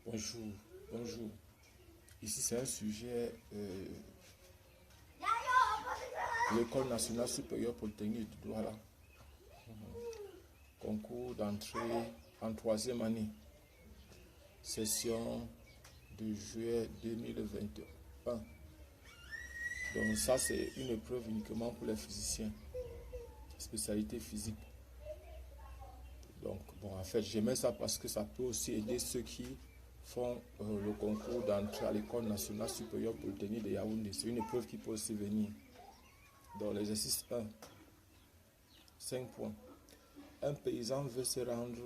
Bonjour, bonjour. Ici, c'est un sujet l'École nationale supérieure polytechnique de Douala. Concours d'entrée en troisième année. Session de juillet 2021. Donc ça, c'est une épreuve uniquement pour les physiciens. Spécialité physique. Donc, bon, en fait, j'aimais ça parce que ça peut aussi aider ceux qui font le concours d'entrée à l'École nationale supérieure polytechnique de Yaoundé. C'est une épreuve qui peut aussi venir. Dans l'exercice 1, 5 points. Un paysan veut se rendre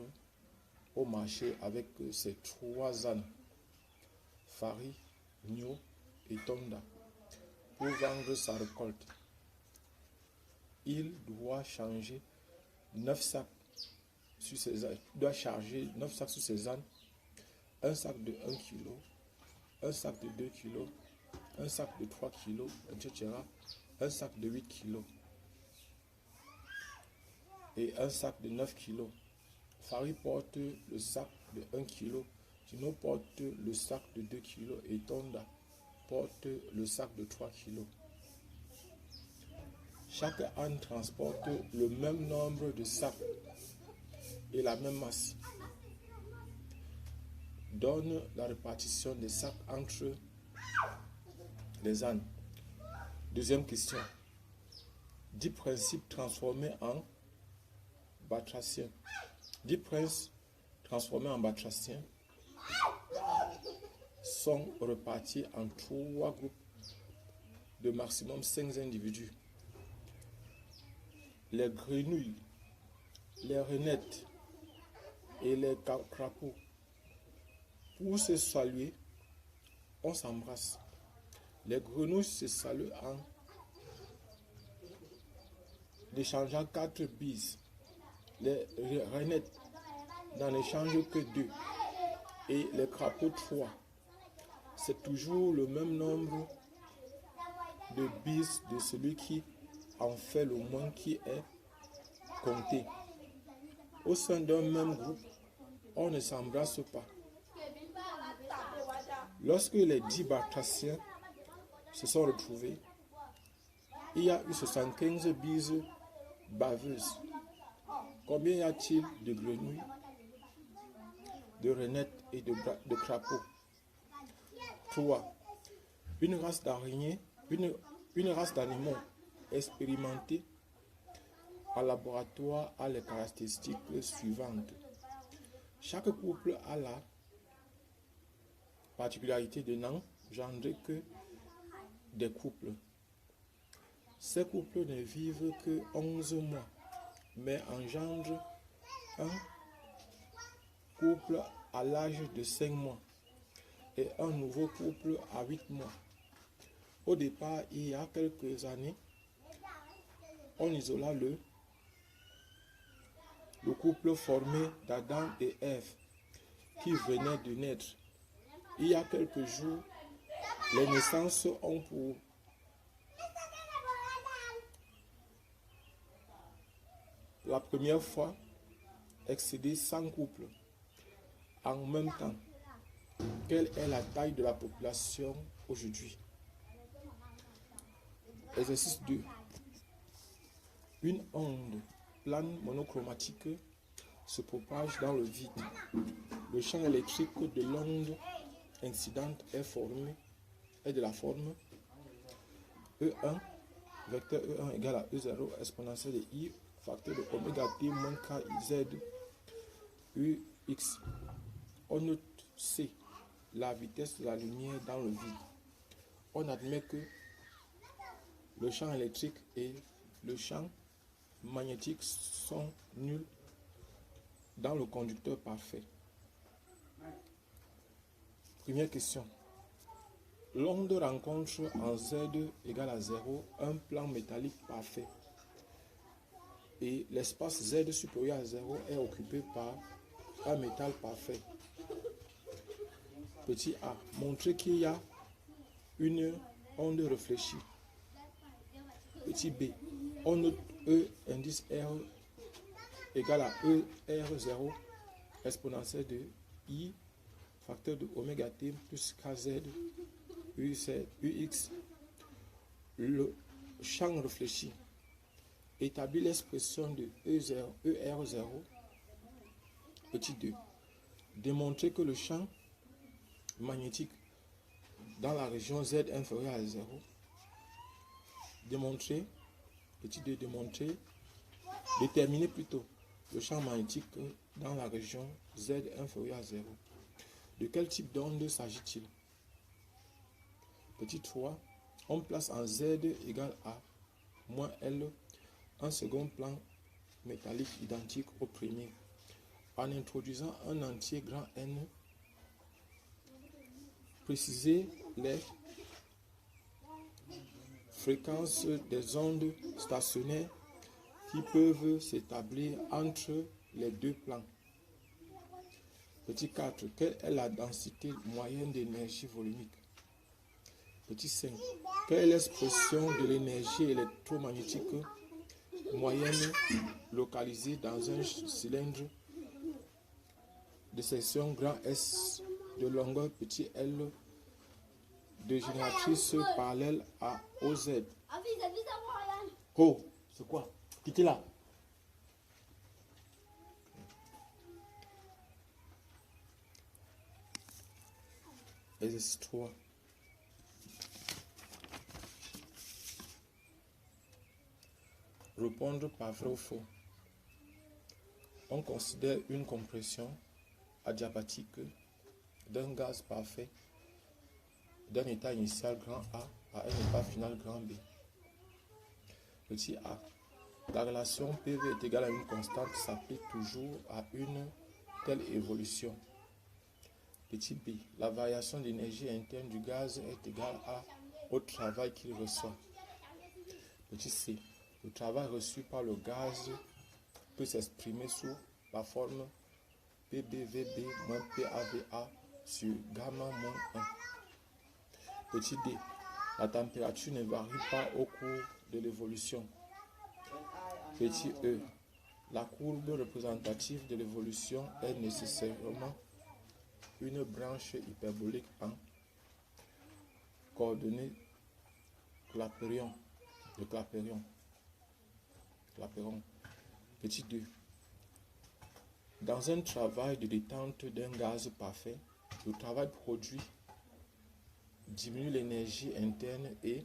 au marché avec ses 3 ânes, Fari, Nyo et Tonda, pour vendre sa récolte. Il doit changer 9 sacs sur ses ânes. Il doit charger 9 sacs sur ses ânes, un sac de 1 kg, un sac de 2 kg, un sac de 3 kg, etc. Un sac de 8 kg et un sac de 9 kg. Fari porte le sac de 1 kg, Tino porte le sac de 2 kg et Tonda porte le sac de 3 kg. Chaque âne transporte le même nombre de sacs et la même masse. Donne la répartition des sacs entre les ânes. Deuxième question. 10 principes transformés en batraciens. 10 princes transformés en batraciens sont repartis en 3 groupes de maximum 5 individus. Les grenouilles, les rainettes et les crapauds. Pour se saluer, on s'embrasse. Les grenouilles se saluent en échangeant 4 bises. Les rainettes n'en échangent que 2 et les crapauds 3. C'est toujours le même nombre de bises de celui qui en fait le moins qui est compté. Au sein d'un même groupe, on ne s'embrasse pas. Lorsque les 10 batraciens se sont retrouvés, il y a eu 75 bises baveuses. Combien y a-t-il de grenouilles, de rainettes et de crapauds? 3. Une race d'araignées, une race d'animaux expérimentés en laboratoire a les caractéristiques suivantes. Chaque couple a la particularité de n'engendrer que des couples. Ces couples ne vivent que 11 mois, mais engendrent un couple à l'âge de 5 mois et un nouveau couple à 8 mois. Au départ, il y a quelques années, on isola le couple formé d'Adam et Ève qui venaient de naître. Il y a quelques jours, les naissances ont pour la première fois excédé 100 couples en même temps. Quelle est la taille de la population aujourd'hui? Exercice 2. Une onde plane monochromatique se propage dans le vide. Le champ électrique de l'onde incidente est de la forme E1, vecteur E1 égale à E0 exponentielle de I, facteur de oméga t moins k z ux. On note C, la vitesse de la lumière dans le vide. On admet que le champ électrique et le champ magnétique sont nuls dans le conducteur parfait. Première question. L'onde rencontre en Z égale à 0 un plan métallique parfait et l'espace Z supérieur à 0 est occupé par un métal parfait. Petit a, montrer qu'il y a une onde réfléchie. Petit b, on note E indice R égale à E R0 exponentielle de I facteur vecteur de oméga t plus kz ux, le champ réfléchi établit l'expression de ER0, petit 2. Démontrer que le champ magnétique dans la région Z inférieure à 0, déterminer plutôt le champ magnétique dans la région Z inférieure à 0. De quel type d'onde s'agit-il? Petit 3, on place en Z égale à moins L un second plan métallique identique au premier. En introduisant un entier grand N, préciser les fréquences des ondes stationnaires qui peuvent s'établir entre les deux plans. Petit 4. Quelle est la densité moyenne d'énergie volumique? Petit 5. Quelle est l'expression de l'énergie électromagnétique moyenne localisée dans un cylindre de section grand S de longueur petit L de génératrice parallèle à OZ? Oh, c'est quoi? Quittez là. Exercice 3. Répondre par vrai ou faux. On considère une compression adiabatique d'un gaz parfait d'un état initial grand A à un état final grand B. Petit a. La relation PV est égale à une constante qui s'applique toujours à une telle évolution. Petit b. La variation d'énergie interne du gaz est égale au travail qu'il reçoit. Petit c. Le travail reçu par le gaz peut s'exprimer sous la forme PBVB moins PAVA sur gamma moins 1. Petit d. La température ne varie pas au cours de l'évolution. Petit e. La courbe représentative de l'évolution est nécessairement une branche hyperbolique en coordonnées Clapeyron. Petit 2. Dans un travail de détente d'un gaz parfait, le travail produit diminue l'énergie interne et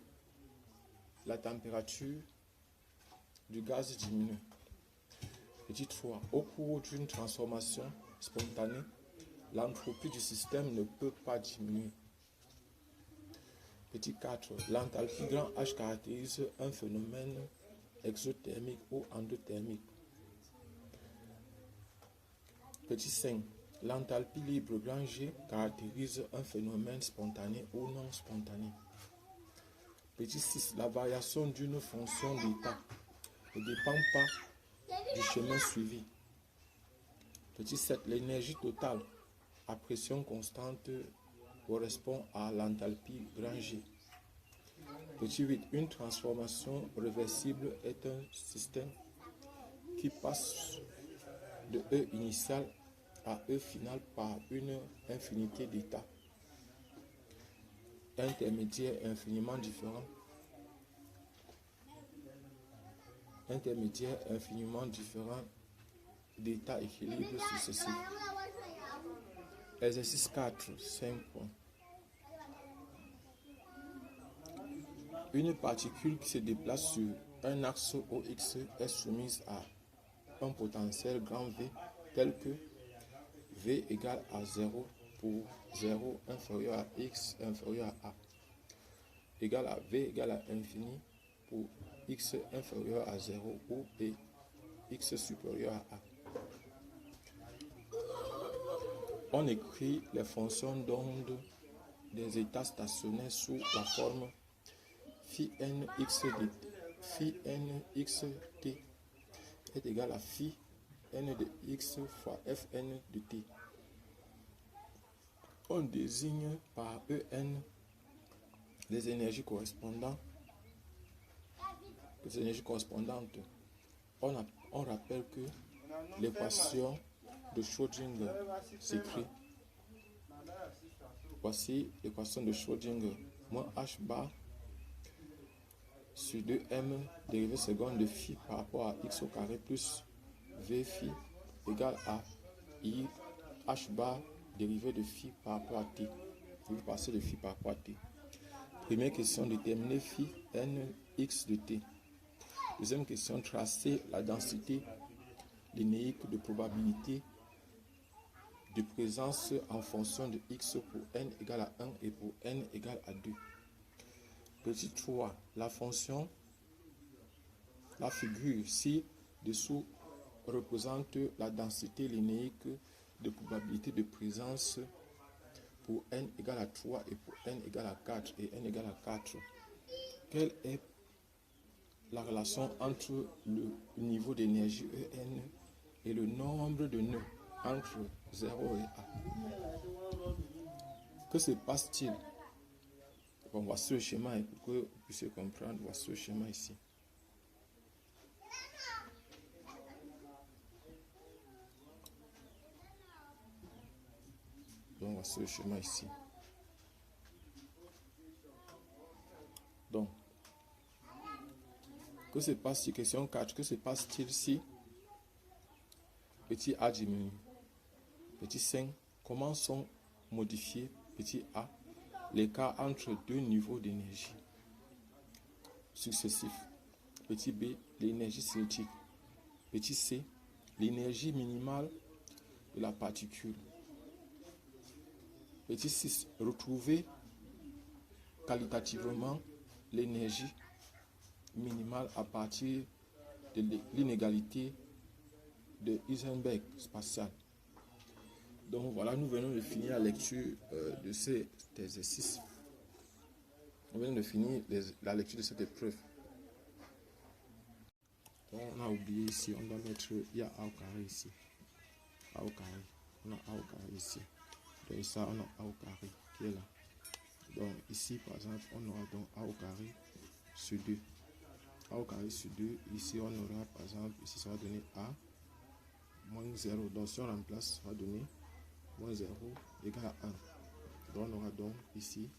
la température du gaz diminue. Petit 3. Au cours d'une transformation spontanée, l'entropie du système ne peut pas diminuer. Petit 4. L'enthalpie grand H caractérise un phénomène exothermique ou endothermique. Petit 5. L'enthalpie libre grand G caractérise un phénomène spontané ou non spontané. Petit 6. La variation d'une fonction d'état ne dépend pas du chemin suivi. Petit 7. L'énergie totale à pression constante correspond à l'enthalpie grand G. Petit 8. Une transformation réversible est un système qui passe de E initial à E final par une infinité d'états intermédiaires infiniment différents d'états équilibre successifs. Exercice 4, 5 points. Une particule qui se déplace sur un axe OX est soumise à un potentiel grand V tel que V égale à 0 pour 0 inférieur à X inférieur à A égale à V égale à infini pour X inférieur à 0 ou P X supérieur à A. On écrit les fonctions d'onde des états stationnaires sous la forme phi n x t est égal à phi n de x fois fn de t. On désigne par En les énergies correspondantes. On rappelle que l'équation de Schrödinger s'écrit Voici l'équation de Schrödinger. Moins h bar sur 2m dérivée seconde de phi par rapport à x au carré plus v phi égale à i h bar dérivée de phi par rapport à t. Vous passez de phi par rapport à t. Première question, déterminer phi n x de t. Deuxième question, tracer la densité linéique de probabilité de présence en fonction de x pour n égale à 1 et pour n égale à 2. Petit 3, la fonction, la figure ci-dessous représente la densité linéique de probabilité de présence pour n égale à 3 et pour n égale à 4 et n égale à 4. Quelle est la relation entre le niveau d'énergie En et le nombre de nœuds entre 0 et A? Que se passe-t-il? Bon, voici le schéma pour que vous puissiez comprendre. Voici le schéma ici. Donc, voici le schéma ici. Donc, que se passe-t-il? Question 4. Que se passe-t-il si petit a diminue? Petit 5. Comment sont modifiés petit a l'écart entre deux niveaux d'énergie successifs? Petit b, l'énergie cinétique. Petit c, l'énergie minimale de la particule. Petit 6, retrouver qualitativement l'énergie minimale à partir de l'inégalité de Heisenberg spatiale. Donc voilà, nous venons de finir la lecture de cet exercice. Nous venons de finir la lecture de cette épreuve. Donc on a oublié ici, on doit mettre, il y a A au carré ici. A au carré. On a A au carré ici. Donc ça, on a A au carré qui est là. Donc ici, par exemple, on aura donc A au carré sur 2. A au carré sur 2. Ici, on aura, par exemple, ici, ça va donner A moins 0. Donc si on remplace, ça va donner moins 0 égale à 1. Donc on aura donc ici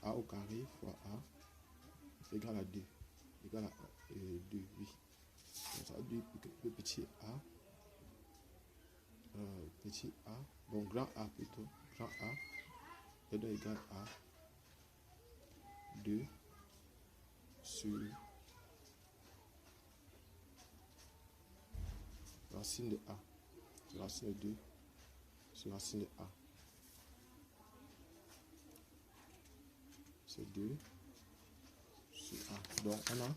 A au carré fois A égale à 2. Égale à 2, oui. Donc ça va dire que petit a, bon grand A plutôt, grand A est donc égal à 2 sur racine de A, racine de 2 sur racine de A. C'est 2 sur A. Donc on a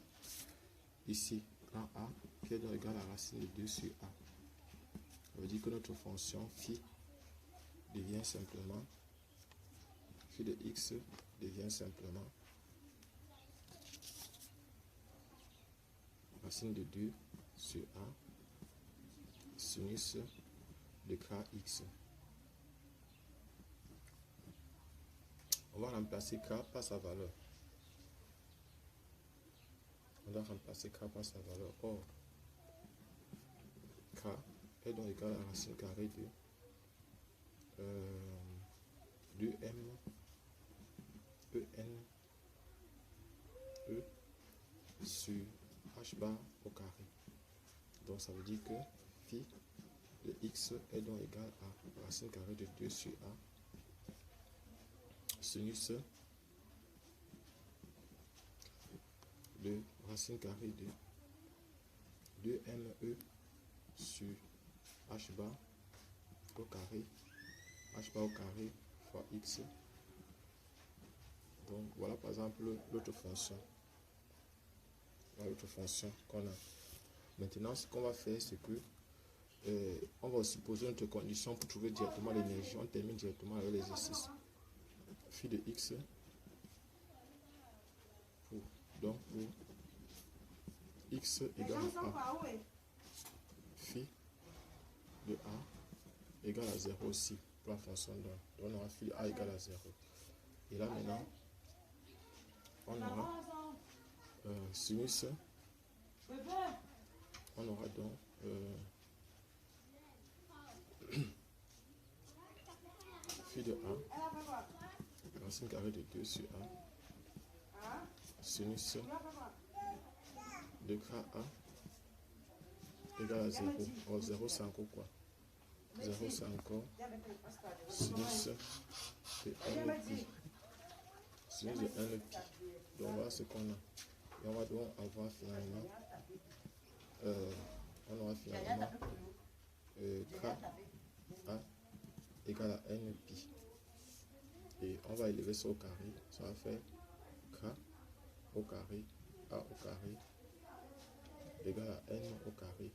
ici grand A qui est donc égal à racine de 2 sur A. Ça veut dire que notre fonction phi devient simplement, phi de x devient simplement racine de 2 sur A sinus de kx. On va remplacer k par sa valeur. On va remplacer k par sa valeur. Or, k est donc égal à racine carrée de 2m en e sur h bar au carré. Donc ça veut dire que phi de x est donc égal à racine carrée de 2 sur a sinus de racine carrée de 2me sur h bar au carré fois x. Donc voilà par exemple l'autre fonction. Voilà l'autre fonction qu'on a. Maintenant ce qu'on va faire c'est que on va supposer notre condition pour trouver directement l'énergie. On termine directement avec l'exercice. Phi de x pour x égale à a. Phi de a égale à 0 aussi pour la fonction donc on aura phi de a égale à 0. Et là maintenant on aura sinus, on aura donc phi de A, racine carrée de 2 sur A, sinus de KA égale à 0. Or 0 c'est encore quoi? 0 c'est encore sinus de N pi. Sinus de N pi. Donc voilà ce qu'on a. Et on va donc avoir finalement KA égale à N pi. Et on va élever ça au carré. Ça va faire K au carré, A au carré, égale à N au carré,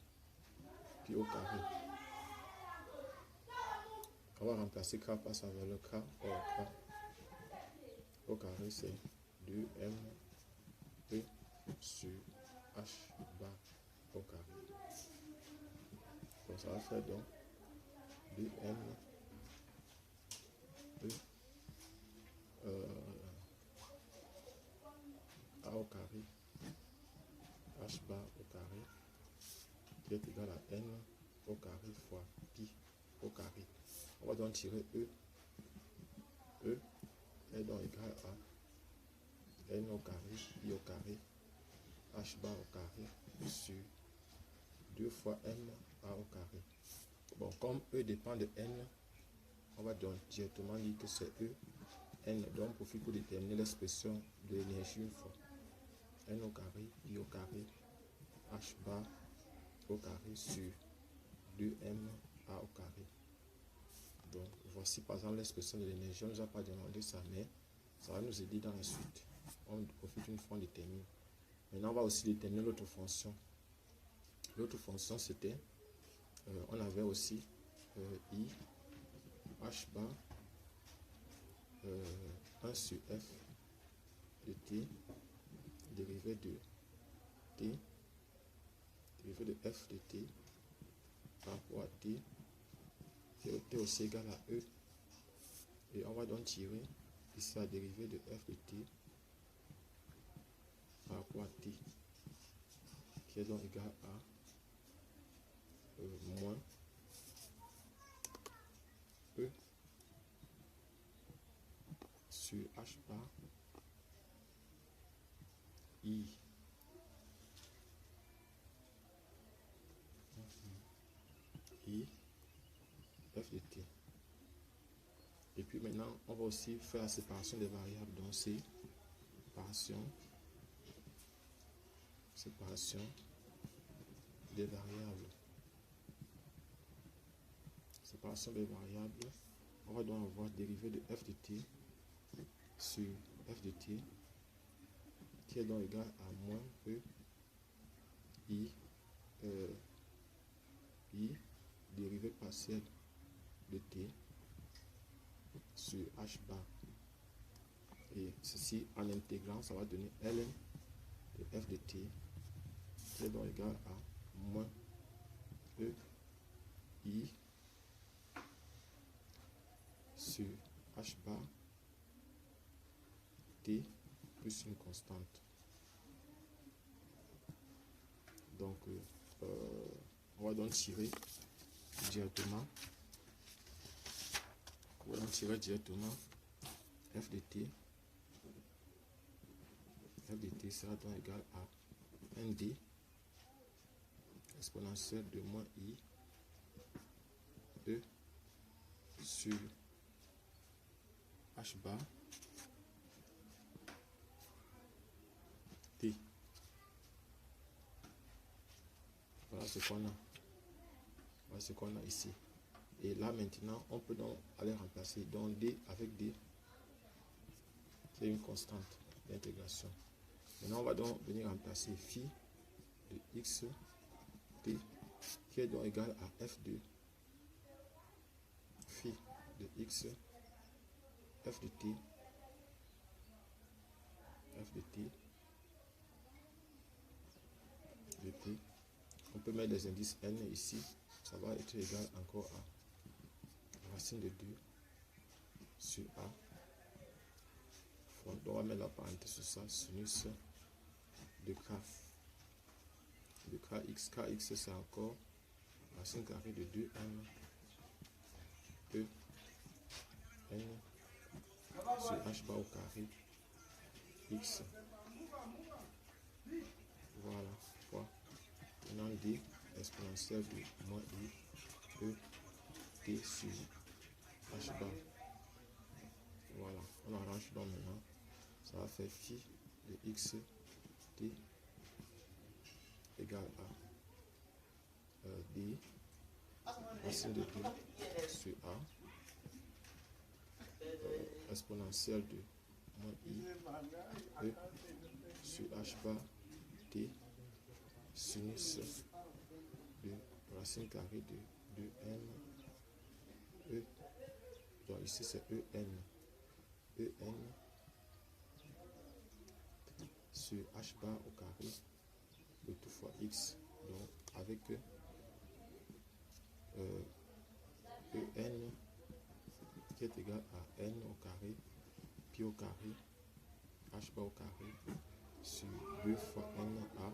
pi au carré. On va remplacer K par sa valeur K. Or K au carré c'est 2M E sur H bar au carré. Donc ça va faire donc 2M E A au carré H bar au carré qui est égal à N au carré fois pi au carré. On va donc tirer E. E est donc égal à N au carré pi au carré H bar au carré sur 2 fois M A au carré. Bon, comme E dépend de N, on va donc directement dire que c'est E. N, donc on profite pour déterminer l'expression de l'énergie une fois. N au carré, pi au carré, H bar au carré sur 2M A au carré. Donc voici par exemple l'expression de l'énergie. On ne nous a pas demandé ça, mais ça va nous aider dans la suite. On profite une fois, on détermine. Maintenant, on va aussi déterminer l'autre fonction. L'autre fonction, c'était, on avait aussi I, H bar, 1 sur F de T, dérivé de T, dérivé de F de T, par rapport à T, qui est aussi égal à E. Et on va donc tirer ici la dérivée de F de T par rapport à T, qui est donc égal à moins E sur H bar I F de T. Et puis maintenant, on va aussi faire la séparation des variables. Donc c'est séparation des variables. Séparation des variables. On va donc avoir dérivée de F de T sur F de T qui est donc égal à moins E I dérivée partielle de T sur H bar. Et ceci en intégrant, ça va donner ln de F de T qui est donc égal à moins E I sur H bar T plus une constante. Donc on va donc tirer directement F de T. F de T sera donc égal à ND exponentielle de moins I E sur H bar T. Voilà ce qu'on a. Voilà ce qu'on a ici. Et là maintenant, on peut donc aller remplacer. Donc D avec D, c'est une constante d'intégration. Maintenant, on va donc venir remplacer phi de x t qui est donc égal à f de phi de x f de t de t. On peut mettre des indices n ici, ça va être égal encore à racine de 2 sur a. Donc on va mettre la parenthèse sur ça, sinus de k. De kx c'est encore racine carrée de 2n e n h bar au carré x. Voilà, fois. Maintenant d exponentielle de moins i e t sur h bar. Voilà, on arrange donc maintenant. Ça va faire phi de x t égale à d racine de 2 sur a exponentielle de moins i e sur h bar t sinus de racine carrée de 2n e. Donc ici c'est en sur h bar au carré de tout fois x, donc avec en qui est égal à n au carré pi au carré h bar au carré sur 2 fois n a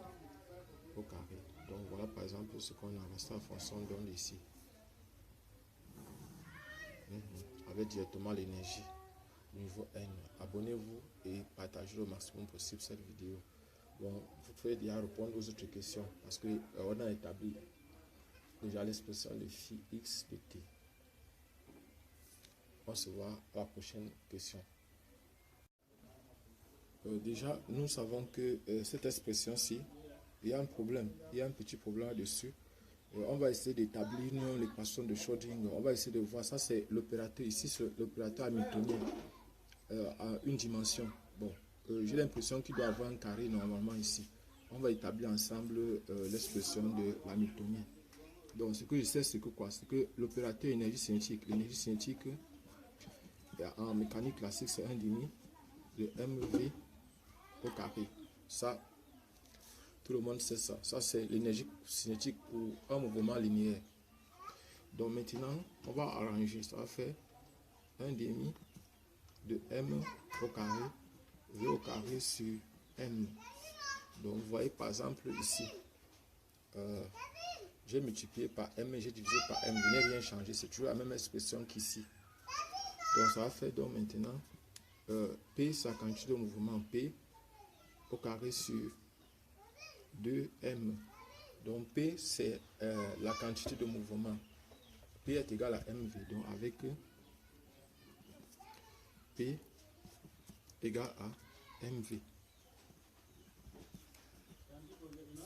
au carré. Donc voilà par exemple ce qu'on a resté en fonction donne ici. Avec directement l'énergie niveau n. Abonnez-vous et partagez le maximum possible cette vidéo. Bon, vous pouvez déjà répondre aux autres questions parce que on a établi déjà l'expression de phi x de t. On se voit à la prochaine question. Déjà, nous savons que cette expression-ci, il y a un problème, il y a un petit problème là-dessus. On va essayer d'établir l'équation de Schrödinger. On va essayer de voir, ça c'est l'opérateur, ici c'est l'opérateur hamiltonien à une dimension. Bon, j'ai l'impression qu'il doit avoir un carré normalement ici. On va établir ensemble l'expression de l'hamiltonien. Donc ce que je sais, c'est que quoi? C'est que l'opérateur énergie cinétique, l'énergie cinétique en mécanique classique, c'est 1,5 de mv au carré. Ça, tout le monde sait ça. Ça, c'est l'énergie cinétique pour un mouvement linéaire. Donc maintenant, on va arranger. Ça va faire 1,5 de m au carré, v au carré sur m. Donc vous voyez par exemple ici, j'ai multiplié par m et j'ai divisé par m. Je n'ai rien changé. C'est toujours la même expression qu'ici. Donc ça va faire donc maintenant P, c'est la quantité de mouvement P au carré sur 2m. Donc P, c'est la quantité de mouvement. P est égal à mv. Donc avec P égale à mv.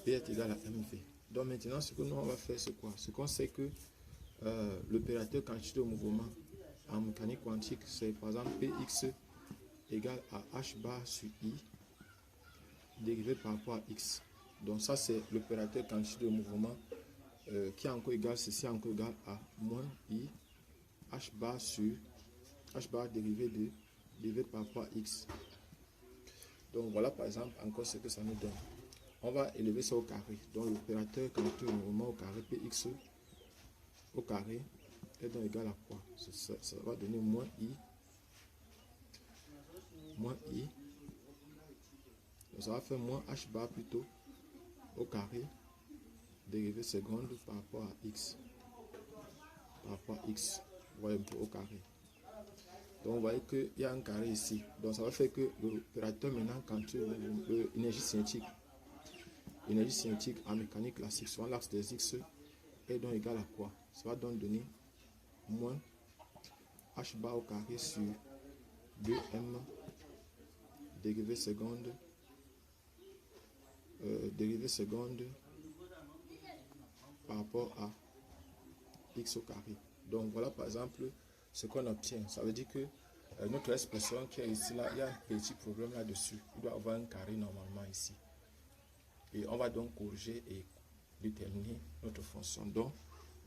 P est égal à mv. Donc maintenant, ce que nous on va faire, c'est quoi? Ce qu'on sait que l'opérateur quantité de mouvement en mécanique quantique, c'est par exemple Px égale à h bar sur i dérivé par rapport à x. Donc ça c'est l'opérateur quantité de mouvement qui est encore égal, ceci est encore égal à moins i h bar sur h bar dérivé par rapport à x. Donc voilà par exemple encore ce que ça nous donne. On va élever ça au carré. Donc l'opérateur quantité de mouvement au carré Px au carré est donc égal à quoi? Ça va donner moins i. Donc ça va faire moins h bar plutôt au carré dérivée seconde par rapport à x. Par rapport à x, vous voyez un peu au carré. Donc vous voyez qu'il y a un carré ici. Donc ça va faire que l'opérateur maintenant, quand l'énergie cinétique en mécanique classique sur l'axe des x est donc égal à quoi? Ça va donc donner moins h bar au carré sur 2m dérivée seconde par rapport à x au carré. Donc voilà par exemple ce qu'on obtient. Ça veut dire que notre expression qui est ici, là, il y a un petit problème là-dessus. Il doit avoir un carré normalement ici. Et on va donc corriger et déterminer notre fonction. Donc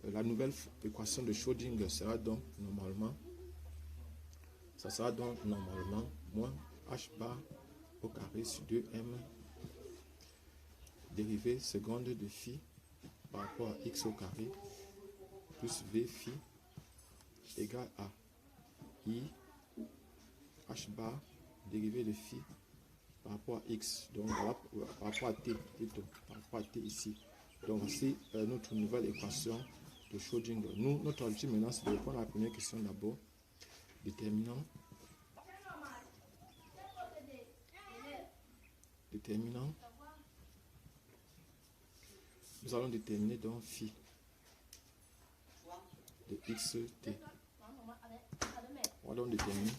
la nouvelle équation de Schrödinger sera donc normalement, ça sera donc normalement moins h bar au carré sur 2m dérivée seconde de phi par rapport à x au carré plus v phi égale à i h bar dérivée de phi par rapport à x. Donc voilà, par rapport à t plutôt, par rapport à t ici. Donc voici notre nouvelle équation de Schrödinger. Notre objectif maintenant c'est de répondre à la première question d'abord, déterminant Déterminant. Nous allons déterminer donc phi de xt. On va donc déterminer.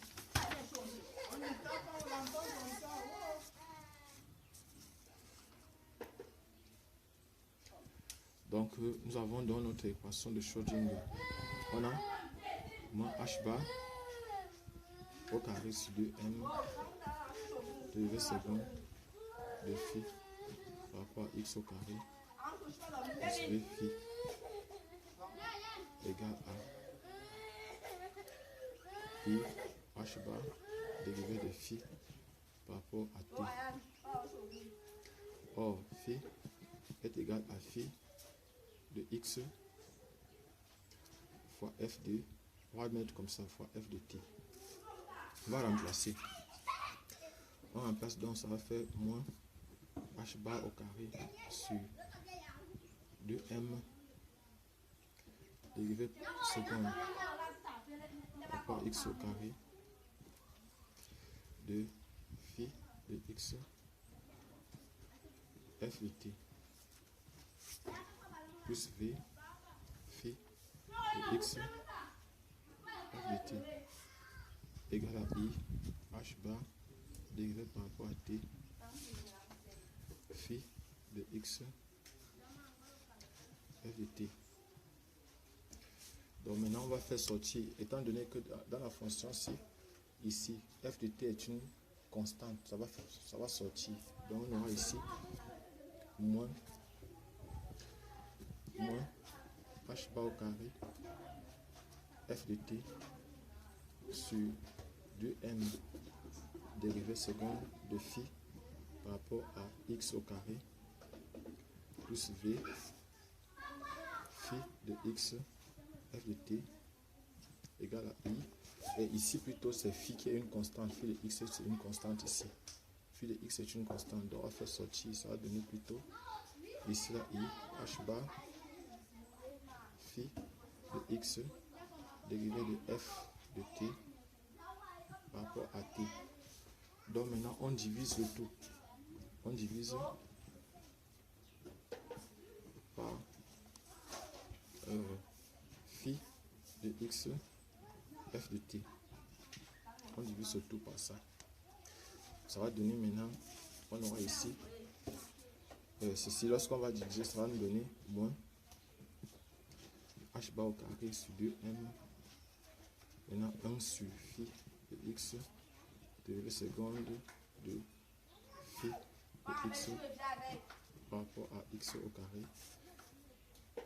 Donc nous avons dans notre équation de Schrödinger, on a moins h bar au carré sur 2m dérivé seconde de phi par rapport à x au carré plus v phi égale à pi h bar dérivé de phi par rapport à t. Or, phi est égal à phi de x fois f de, on va mettre comme ça, fois f de t. On va remplacer. On remplace donc, ça va faire moins h bar au carré sur 2m dérivé seconde par rapport à x au carré de phi de x f de t plus v phi de x f de t égale à i h bar dérivé par rapport à t phi de x f de t. Donc maintenant on va faire sortir, étant donné que dans la fonction ci, ici, f de t est une constante, ça va sortir. Donc on aura ici moins h bar au carré f de t sur 2m dérivé seconde de phi par rapport à x au carré plus v phi de x f de t égale à i. Et ici plutôt c'est phi qui est une constante, phi de x c'est une constante ici. Phi de x est une constante, donc on va faire sortir, ça va donner plutôt ici là i h bar phi de x dérivé de f de t par rapport à t. Donc maintenant on divise le tout. On divise par phi de x f de t. On divise le tout par ça. Ça va donner maintenant, on aura ici ceci, lorsqu'on va diviser, ça va nous donner moins h bar au carré sur 2m. Maintenant 1 sur phi de x dérivé seconde de phi de x par rapport à x au carré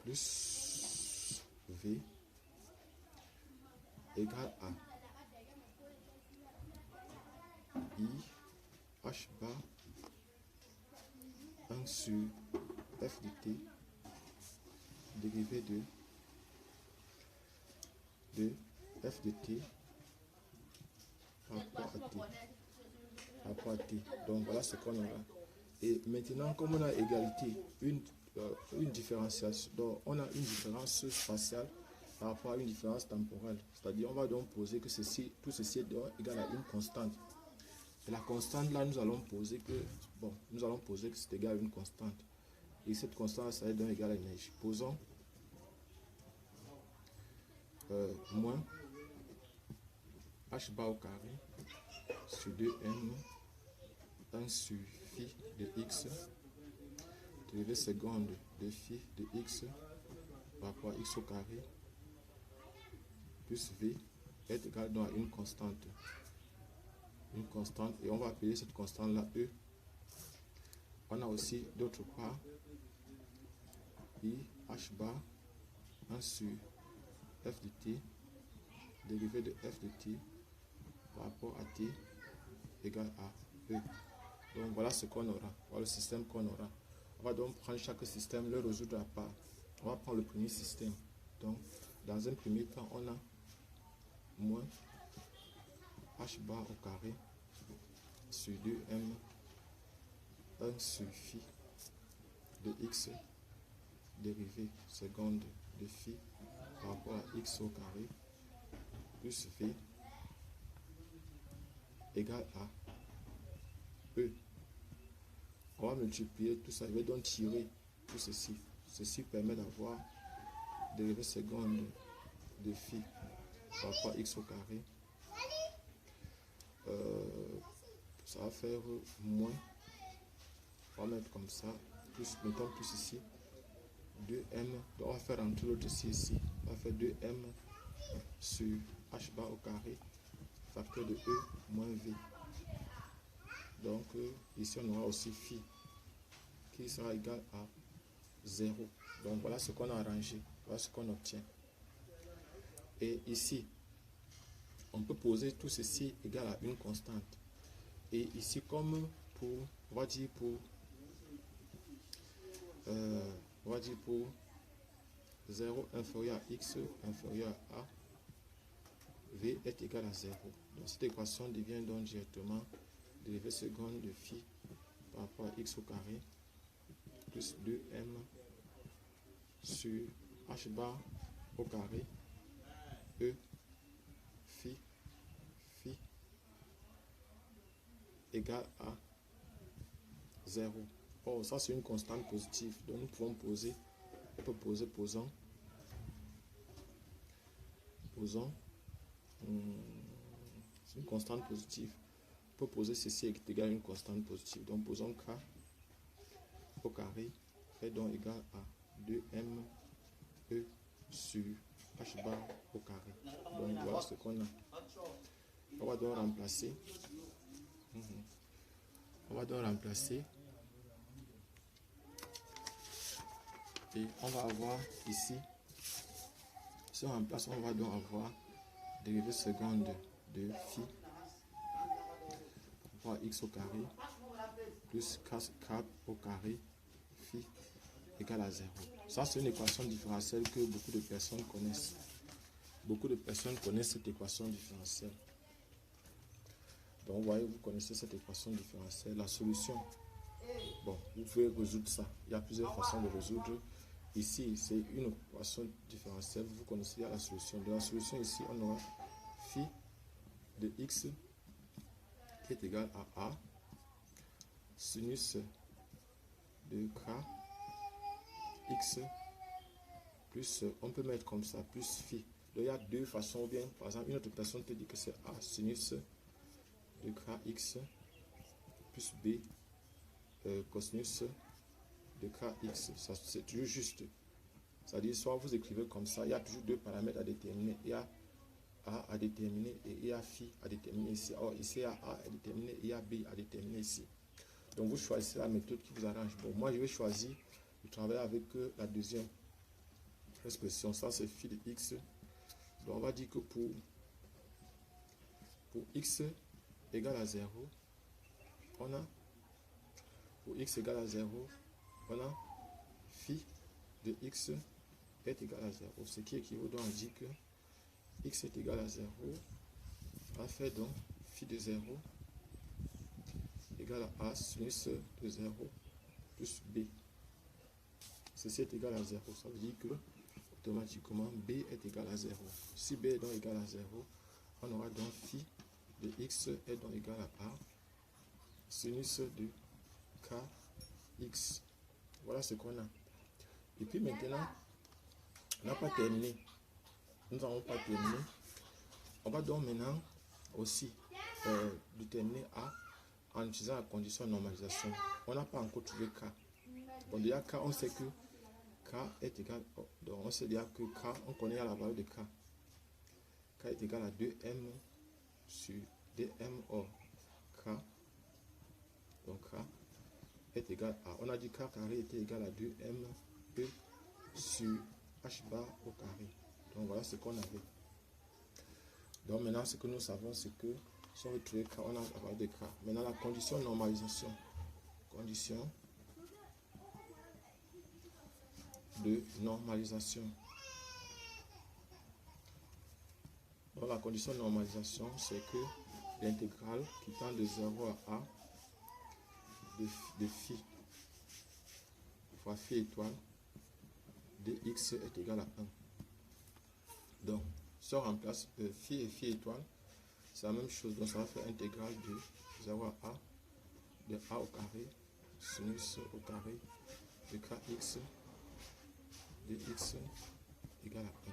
plus v égale à i h bar 1 sur f de t dérivé de f de t par rapport à t. Donc voilà ce qu'on aura. Et maintenant, comme on a égalité, une différenciation, donc on a une différence spatiale par rapport à une différence temporelle. C'est-à-dire, on va donc poser que ceci, tout ceci est égal à une constante. Et la constante là, nous allons poser que c'est égal à une constante. Et cette constante, ça est donc égal à énergie. Posons moins h bar au carré sur 2m 1 sur phi de x dérivé seconde de phi de x par rapport à x au carré plus v est égal donc à une constante. Une constante, et on va appeler cette constante là E. On a aussi d'autre part i h bar 1 sur f de t dérivé de f de t par rapport à t égale à E. Donc voilà ce qu'on aura, voilà le système qu'on aura. On va donc prendre chaque système, le résoudre à part. On va prendre le premier système. Donc dans un premier temps, on a moins h bar au carré sur 2m 1 sur phi de x dérivé seconde de phi par rapport à x au carré plus v égale à E. On va multiplier tout ça. Je vais donc tirer tout ceci. Ceci permet d'avoir dérivée seconde de phi par rapport à x au carré. Ça va faire moins. On va mettre comme ça. Plus, mettons plus ici. 2m. Donc on va faire rentrer l'autre ici. On va faire 2m sur h bar au carré. Facteur de e moins v. Donc ici on aura aussi phi qui sera égal à 0. Donc voilà ce qu'on a arrangé. Voilà ce qu'on obtient. Et ici, on peut poser tout ceci égal à une constante. Et ici, comme pour, on va dire pour 0 inférieur à x inférieur à v est égal à 0. Donc cette équation devient donc directement dérivée seconde de phi par rapport à x au carré plus 2m sur h bar au carré e phi égale à 0. Or, ça c'est une constante positive. Donc nous pouvons poser, on peut poser, posons, c'est une constante positive. On peut poser ceci est égal à une constante positive. Donc posons k au carré est donc égal à 2m e sur h bar au carré. Donc voilà ce qu'on a. On va donc remplacer. On va donc remplacer. Et on va avoir ici, si on remplace, on va donc avoir dérivée seconde de phi par rapport à x au carré plus k au carré phi égale à 0. Ça, c'est une équation différentielle que beaucoup de personnes connaissent. Beaucoup de personnes connaissent cette équation différentielle. Donc, vous voyez, vous connaissez cette équation différentielle. La solution, bon, vous pouvez résoudre ça. Il y a plusieurs façons de résoudre. Ici, c'est une équation différentielle. Vous connaissez la solution. De la solution, ici, on aura phi de x qui est égal à a sinus de k x plus, on peut mettre comme ça, plus phi. Donc, il y a deux façons. Bien, par exemple, une autre personne peut dire que c'est a sinus de kx plus b cosinus de kx. C'est toujours juste. C'est-à-dire, soit vous écrivez comme ça, il y a toujours deux paramètres à déterminer. Il y a a à déterminer et il y a phi à déterminer ici. Or, ici, il y a a à déterminer et il y a b à déterminer ici. Donc, vous choisissez la méthode qui vous arrange. Bon, moi, je vais choisir de travailler avec la deuxième expression. Ça, c'est phi de x. Donc, on va dire que pour x égale à 0, on a, pour x égale à 0, on a phi de x est égal à 0. Ce qui équivaut donc à dire que x est égal à 0. On va faire donc phi de 0 égale à a sinus de 0 plus b. Ceci est égal à 0. Ça veut dire que automatiquement b est égal à 0. Si b est donc égal à 0, on aura donc phi de x est donc égal à a sinus de kx. Voilà ce qu'on a. Et puis maintenant, on n'a pas terminé. Nous n'avons pas terminé. On va donc maintenant aussi déterminer a en utilisant la condition de normalisation. On n'a pas encore trouvé k. Bon, déjà k, on sait que k est égal, donc on sait déjà que k, on connaît la valeur de k. K est égal à 2m sur dm or k. Donc k est égal à, on a dit k carré était égal à 2m e sur h bar au carré. Donc voilà ce qu'on avait. Donc maintenant ce que nous savons c'est que si on veut trouver k, on a la valeur de k. Maintenant la condition de normalisation. Condition de normalisation. Donc la condition de normalisation c'est que l'intégrale qui tend de 0 à a de phi fois phi étoile dx est égal à 1. Donc, si on remplace phi et phi étoile, c'est la même chose. Donc, ça va faire intégrale de 0 à a, de a au carré sinus au carré de kx de x égale à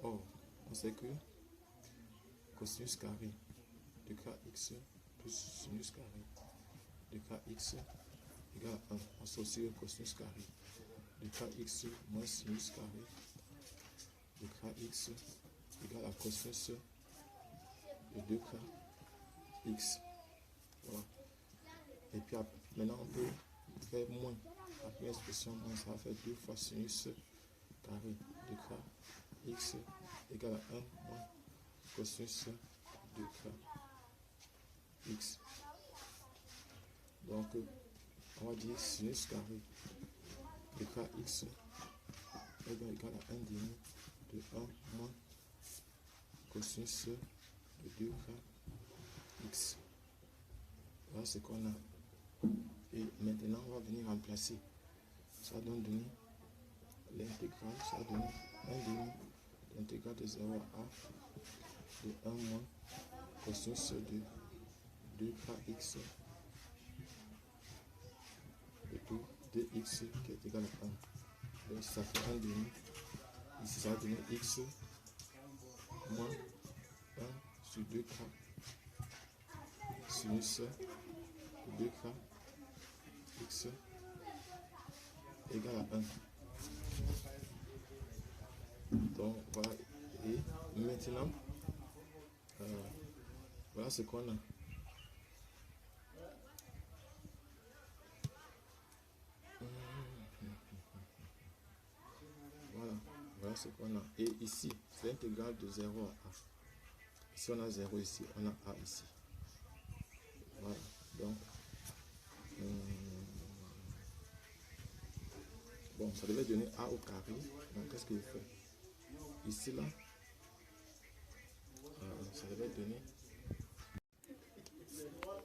1. Or, on sait que cosinus carré de kx plus sinus carré de kx égale à 1. On sait aussi le cosinus carré de kx moins sinus carré de kx égale à cosinus de 2kx. Voilà. Et puis maintenant on peut faire moins. La première expression, ça va faire 2 fois sinus carré de kx égale à 1 moins cosinus de kx. Donc on va dire sinus carré de kx égale à 1 demi de 1 moins cosinus de 2kx. Voilà ce qu'on a. Et maintenant, on va venir remplacer. Ça va donc donner l'intégrale, ça va donner 1 demi l'intégrale de 0 à a de 1 moins cosinus de 2kx de 2x qui est égal à 1. Donc ça fait 1 demi. Ici, ça va donner x moins 1 sur 2k sinus de 2k x égale à 1. Donc voilà. Et maintenant, voilà ce qu'on a. Voilà ce qu'on a. Et ici, c'est l'intégrale de 0 à a. Ici, on a 0 ici, on a a ici. Voilà. Donc, bon, ça devait donner a au carré. Donc, qu'est-ce qu'il fait? Ici, là, ça devait donner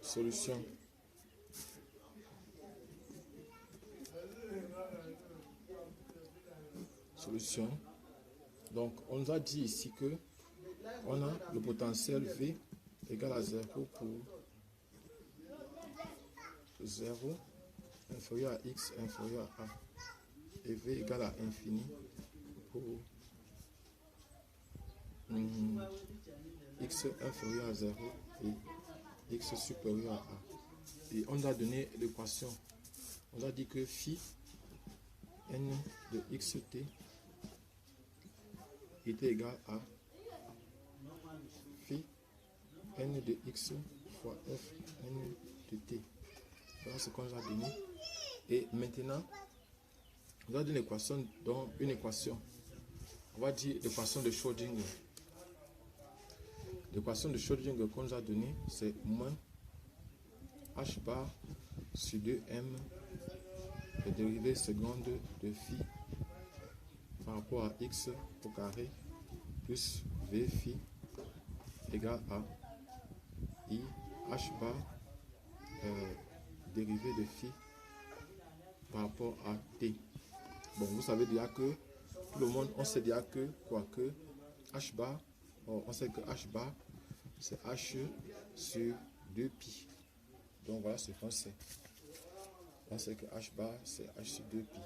solution. Solution. Donc, on nous a dit ici que on a le potentiel V égale à 0 pour 0 inférieur à x inférieur à a. Et V égale à infini pour x inférieur à 0 et x supérieur à a. Et on a donné l'équation. On a dit que phi n de xt était égal à phi n de x fois f n de t. Voilà ce qu'on a donné. Et maintenant, on a donné une équation, donc une équation. On va dire l'équation de Schrödinger. L'équation de Schrödinger qu'on nous a donnée, c'est moins h bar sur 2m la dérivée seconde de phi par rapport à x au carré plus v phi égale à i h bar dérivée de phi par rapport à t. Bon, vous savez déjà que tout le monde, on sait déjà que quoi que h bar, on sait que h bar c'est h sur 2pi. Donc voilà ce qu'on sait. On sait que h bar c'est h sur 2pi.